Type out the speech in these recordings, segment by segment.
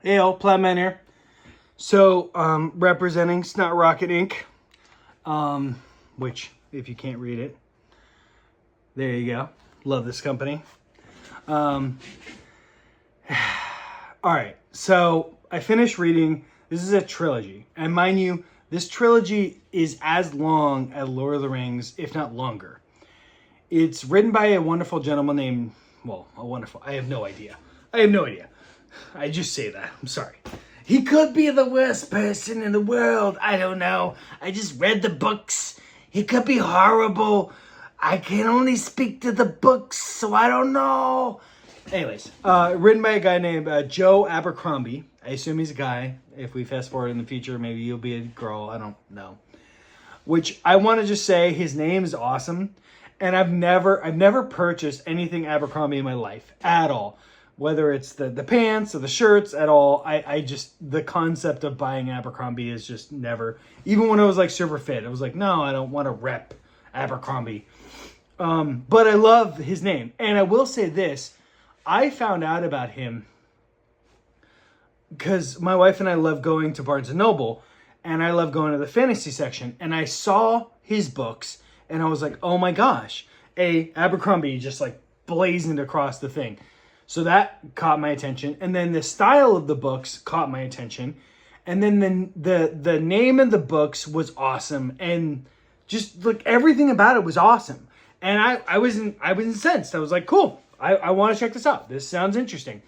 Hey, all, Plowman here. So, representing Snot Rocket Inc., which, if you can't read it, there you go. Love this company. All right, so I finished reading. This is a trilogy, and mind you, this trilogy is as long as Lord of the Rings, if not longer. It's written by a wonderful gentleman named, I have no idea. I just say that. I'm sorry. He could be the worst person in the world. I don't know. I just read the books. He could be horrible. I can only speak to the books, so I don't know. Anyways, written by a guy named Joe Abercrombie. I assume he's a guy. If we fast forward in the future, maybe you'll be a girl. I don't know. Which I want to just say his name is awesome. And I've never purchased anything Abercrombie in my life at all. Whether it's the pants or the shirts at all. I just, the concept of buying Abercrombie is just never, even when I was like super fit, I was like, no, I don't want to rep Abercrombie. But I love his name. And I will say this, I found out about him because my wife and I love going to Barnes & Noble, and I love going to the fantasy section, and I saw his books, and I was like, oh my gosh, Abercrombie just like blazoned across the thing. So that caught my attention, and then the style of the books caught my attention, and then the name of the books was awesome, and just like everything about it was awesome. And I was incensed. I was like, cool, I want to check this out. This sounds interesting.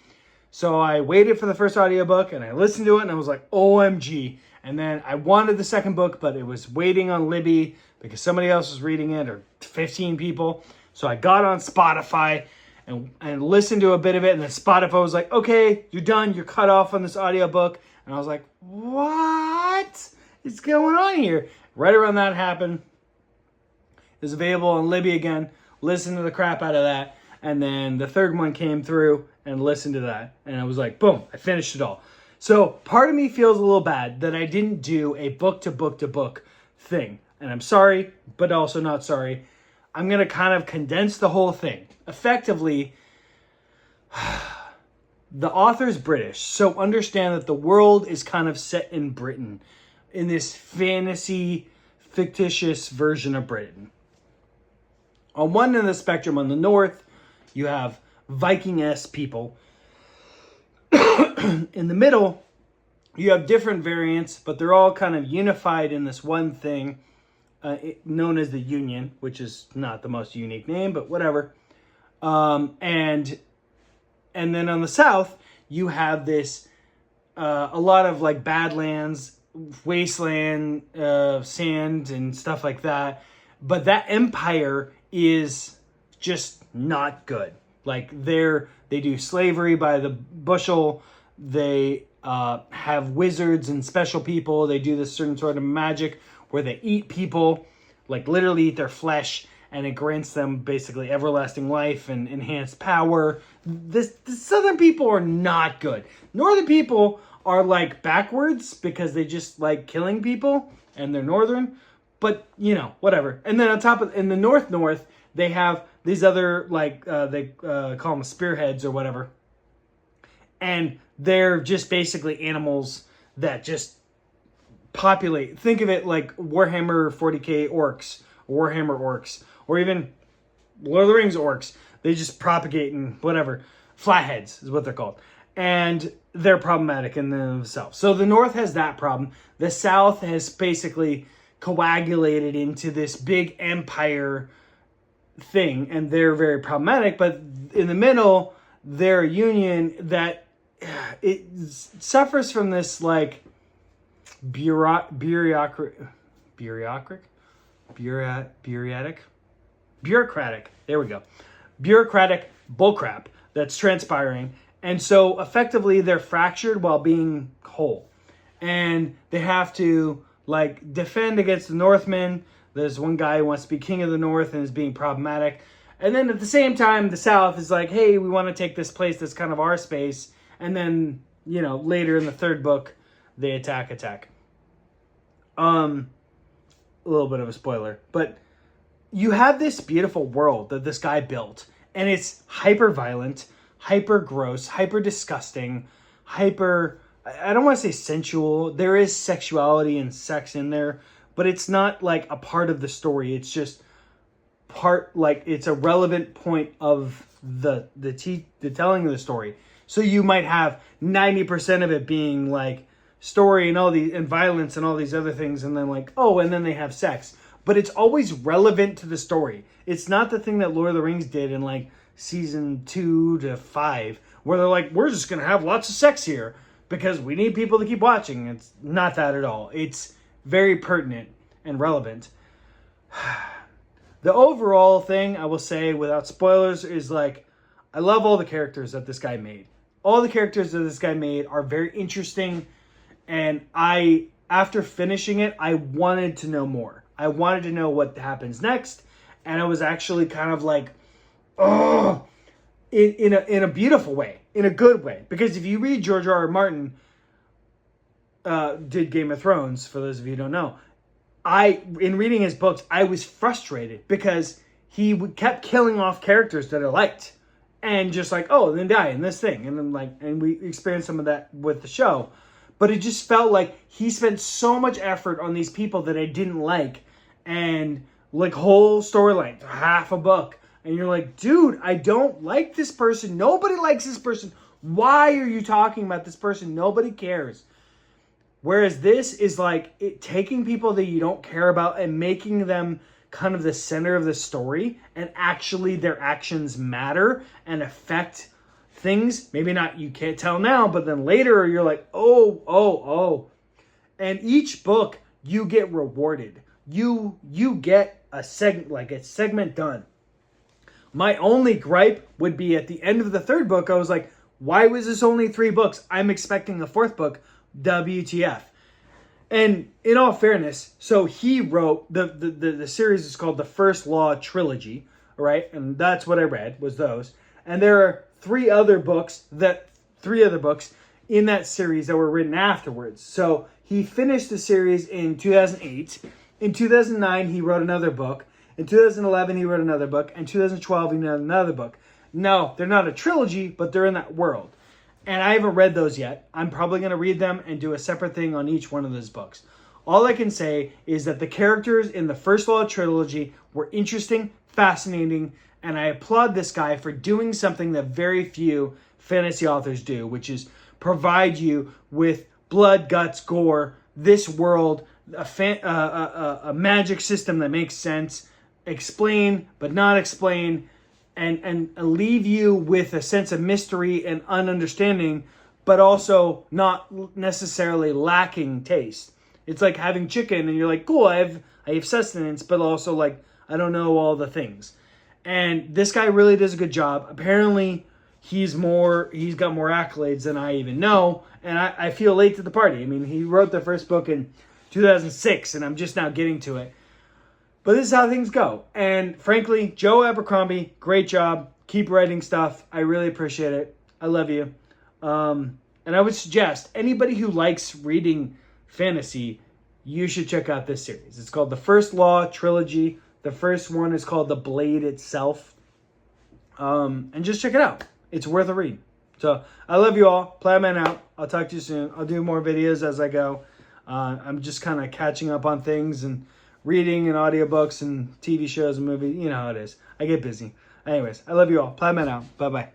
So I waited for the first audiobook and I listened to it and I was like, OMG. And then I wanted the second book, but it was waiting on Libby because somebody else was reading it, or 15 people. So I got on Spotify and listened to a bit of it. And then Spotify was like, okay, you're done. You're cut off on this audiobook. And I was like, what is going on here? Right around that happened. It was available on Libby again. Listened to the crap out of that. And then the third one came through and listened to that. And I was like, boom, I finished it all. So part of me feels a little bad that I didn't do a book to book thing. And I'm sorry, but also not sorry. I'm going to kind of condense the whole thing. Effectively, the author's British. So understand that the world is kind of set in Britain, in this fantasy, fictitious version of Britain. On one end of the spectrum, on the north, you have Viking-esque people. In the middle, you have different variants, but they're all kind of unified in this one thing known as the Union, which is not the most unique name, but whatever. And then on the south, you have this a lot of like Badlands, wasteland, sand, and stuff like that. But that empire is just not good. Like they do slavery by the bushel. They have wizards and special people. They do this certain sort of magic where they eat people, like literally eat their flesh, and it grants them basically everlasting life and enhanced power. The southern people are not good. Northern people are like backwards because they just like killing people and they're northern. But, you know, whatever. And then on top of, in the north, they have these other, like, they call them spearheads or whatever. And they're just basically animals that just populate. Think of it like Warhammer 40k orcs, Warhammer orcs, or even Lord of the Rings orcs. They just propagate and whatever. Flatheads is what they're called. And they're problematic in themselves. So the north has that problem. The south has basically coagulated into this big empire thing, and they're very problematic. But in the middle, they're a union that it suffers from this like bureaucratic. There we go. Bureaucratic bullcrap that's transpiring, and so effectively they're fractured while being whole, and they have to like defend against the Northmen. There's one guy who wants to be king of the North and is being problematic. And then at the same time, the South is like, hey, we want to take this place that's kind of our space. And then, you know, later in the third book, they attack. A little bit of a spoiler. But you have this beautiful world that this guy built. And it's hyper violent, hyper gross, hyper disgusting, hyper I don't want to say sensual. There is sexuality and sex in there, but it's not like a part of the story. It's just like it's a relevant point of the telling of the story. So you might have 90% of it being like story and violence and all these other things, and then like, oh, and then they have sex. But it's always relevant to the story. It's not the thing that Lord of the Rings did in like season 2 to 5, where they're like, we're just gonna have lots of sex here because we need people to keep watching. It's not that at all. It's very pertinent and relevant. The overall thing I will say without spoilers is like, I love all the characters that this guy made. All the characters that this guy made are very interesting, and after finishing it, I wanted to know more. I wanted to know what happens next, and I was actually kind of like, oh, in a beautiful way, in a good way. Because if you read George R.R. Martin, did Game of Thrones, for those of you who don't know, in reading his books, I was frustrated because he kept killing off characters that I liked, and just like, oh, then die in this thing, and then like, and we experienced some of that with the show, but it just felt like he spent so much effort on these people that I didn't like, and like whole storyline, half a book, and you're like, dude, I don't like this person. Nobody likes this person. Why are you talking about this person? Nobody cares. Whereas this is like taking people that you don't care about and making them kind of the center of the story, and actually their actions matter and affect things. Maybe not, you can't tell now, but then later you're like, oh. And each book you get rewarded. You get a segment done. My only gripe would be at the end of the third book, I was like, why was this only 3 books? I'm expecting a 4th book. WTF. And in all fairness, so he wrote the series is called the First Law Trilogy, right? And that's what I read, was those. And there are 3 other books in that series that were written afterwards. So he finished the series in 2008. In 2009, he wrote another book. In 2011, he wrote another book. In 2012, he wrote another book. No, they're not a trilogy, but they're in that world. And I haven't read those yet. I'm probably going to read them and do a separate thing on each one of those books. All I can say is that the characters in the First Law trilogy were interesting, fascinating, and I applaud this guy for doing something that very few fantasy authors do, which is provide you with blood, guts, gore, this world, a magic system that makes sense, explain but not explain, and leave you with a sense of mystery and ununderstanding, but also not necessarily lacking taste. It's like having chicken and you're like, cool, I have sustenance, but also like, I don't know all the things. And this guy really does a good job. Apparently he's got more accolades than I even know. And I feel late to the party. I mean, he wrote the first book in 2006 and I'm just now getting to it. But this is how things go. And frankly, Joe Abercrombie, great job. Keep writing stuff. I really appreciate it. I love you. And I would suggest anybody who likes reading fantasy, you should check out this series. It's called the First Law Trilogy. The first one is called The Blade itself. And just check it out. It's worth a read. So I love you all. Playman out. I'll talk to you soon. I'll do more videos as I go. I'm just kind of catching up on things and reading and audiobooks and TV shows and movies. You know how it is. I get busy. Anyways, I love you all. Playman out. Bye-bye.